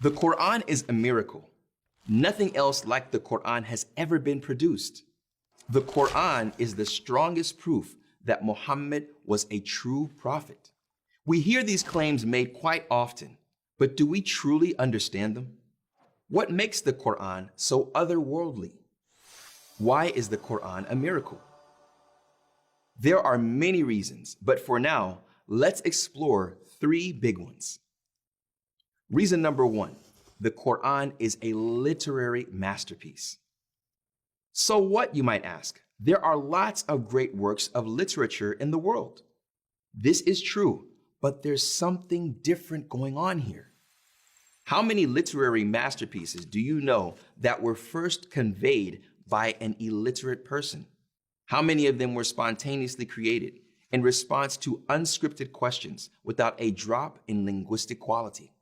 The Quran is a miracle. Nothing else like the Quran has ever been produced. The Quran is the strongest proof that Muhammad was a true prophet. We hear these claims made quite often, but do we truly understand them? What makes the Quran so otherworldly? Why is the Quran a miracle? There are many reasons, but for now, let's explore three big ones. Reason number one, the Quran is a literary masterpiece. So what, you might ask? There are lots of great works of literature in the world. This is true, but there's something different going on here. How many literary masterpieces do you know that were first conveyed by an illiterate person? How many of them were spontaneously created in response to unscripted questions without a drop in linguistic quality?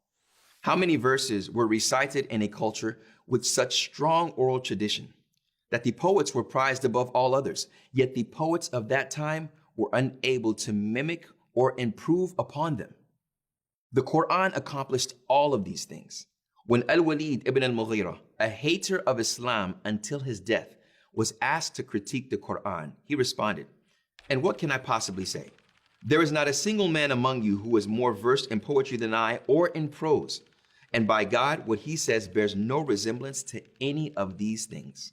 How many verses were recited in a culture with such strong oral tradition that the poets were prized above all others, yet the poets of that time were unable to mimic or improve upon them? The Quran accomplished all of these things. When Al-Walid ibn al-Mughira, a hater of Islam until his death, was asked to critique the Quran, he responded, "And what can I possibly say? There is not a single man among you who is more versed in poetry than I or in prose. And by God, what he says bears no resemblance to any of these things.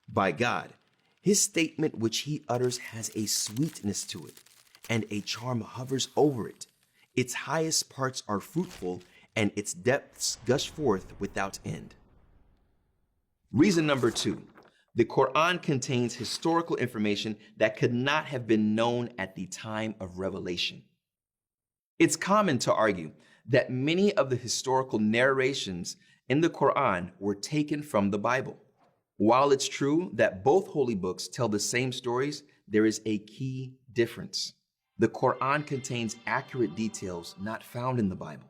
By God, his statement which he utters has a sweetness to it, and a charm hovers over it. Its highest parts are fruitful, and its depths gush forth without end." Reason number two, the Quran contains historical information that could not have been known at the time of revelation. It's common to argue that many of the historical narrations in the Quran were taken from the Bible. While it's true that both holy books tell the same stories, there is a key difference. The Quran contains accurate details not found in the Bible.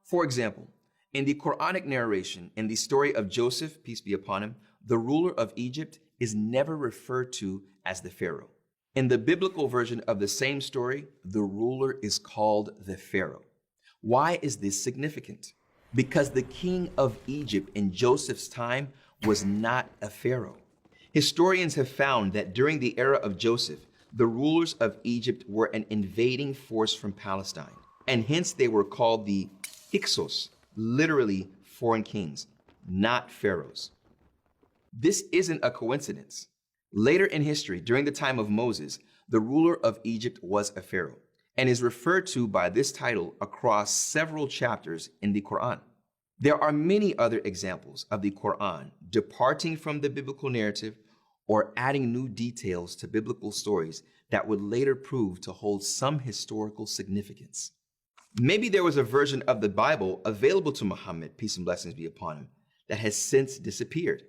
For example, in the Quranic narration, in the story of Joseph, peace be upon him, the ruler of Egypt is never referred to as the Pharaoh. In the biblical version of the same story, the ruler is called the Pharaoh. Why is this significant? Because the king of Egypt in Joseph's time was not a pharaoh. Historians have found that during the era of Joseph, the rulers of Egypt were an invading force from Palestine, and hence they were called the Hyksos, literally foreign kings, not pharaohs. This isn't a coincidence. Later in history, during the time of Moses, the ruler of Egypt was a pharaoh and is referred to by this title across several chapters in the Quran. There are many other examples of the Quran departing from the biblical narrative or adding new details to biblical stories that would later prove to hold some historical significance. Maybe there was a version of the Bible available to Muhammad, peace and blessings be upon him, that has since disappeared.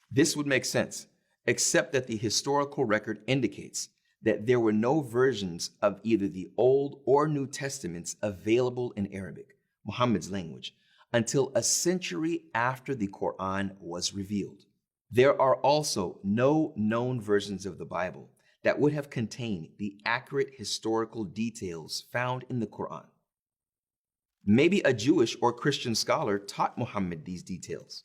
This would make sense, except that the historical record indicates that there were no versions of either the Old or New Testaments available in Arabic, Muhammad's language, until a century after the Quran was revealed. There are also no known versions of the Bible that would have contained the accurate historical details found in the Quran. Maybe a Jewish or Christian scholar taught Muhammad these details.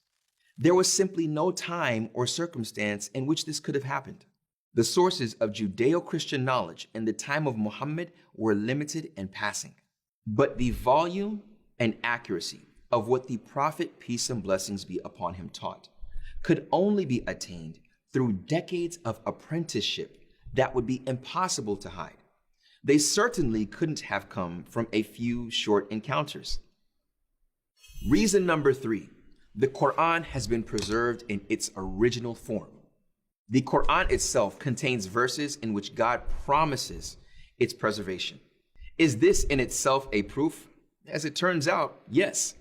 There was simply no time or circumstance in which this could have happened. The sources of Judeo-Christian knowledge in the time of Muhammad were limited and passing. But the volume and accuracy of what the Prophet, peace and blessings be upon him, taught could only be attained through decades of apprenticeship that would be impossible to hide. They certainly couldn't have come from a few short encounters. Reason number three, the Quran has been preserved in its original form. The Quran itself contains verses in which God promises its preservation. Is this in itself a proof? As it turns out, yes.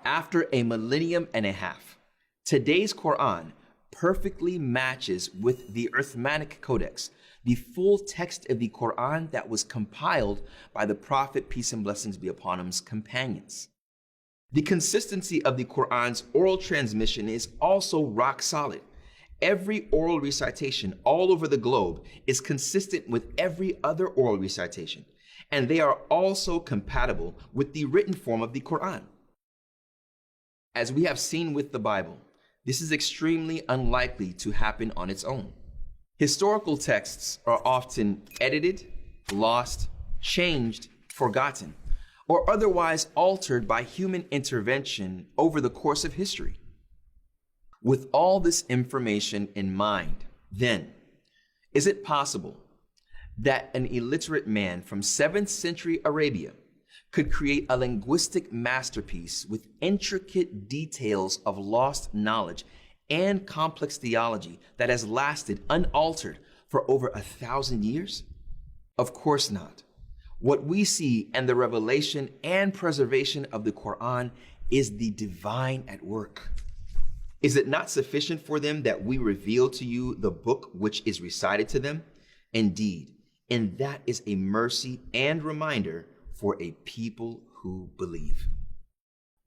After a millennium and a half, today's Quran perfectly matches with the Uthmanic Codex, the full text of the Quran that was compiled by the Prophet, peace and blessings be upon him's companions. The consistency of the Quran's oral transmission is also rock solid. Every oral recitation all over the globe is consistent with every other oral recitation, and they are also compatible with the written form of the Quran. As we have seen with the Bible, this is extremely unlikely to happen on its own. Historical texts are often edited, lost, changed, forgotten, or otherwise altered by human intervention over the course of history. With all this information in mind, then, is it possible that an illiterate man from 7th century Arabia could create a linguistic masterpiece with intricate details of lost knowledge and complex theology that has lasted unaltered for over 1,000 years? Of course not. What we see in the revelation and preservation of the Quran is the divine at work. Is it not sufficient for them that we reveal to you the book which is recited to them? Indeed, and that is a mercy and reminder for a people who believe.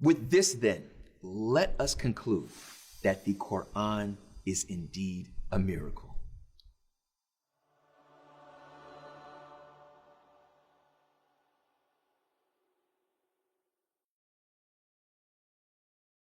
With this then, let us conclude that the Quran is indeed a miracle.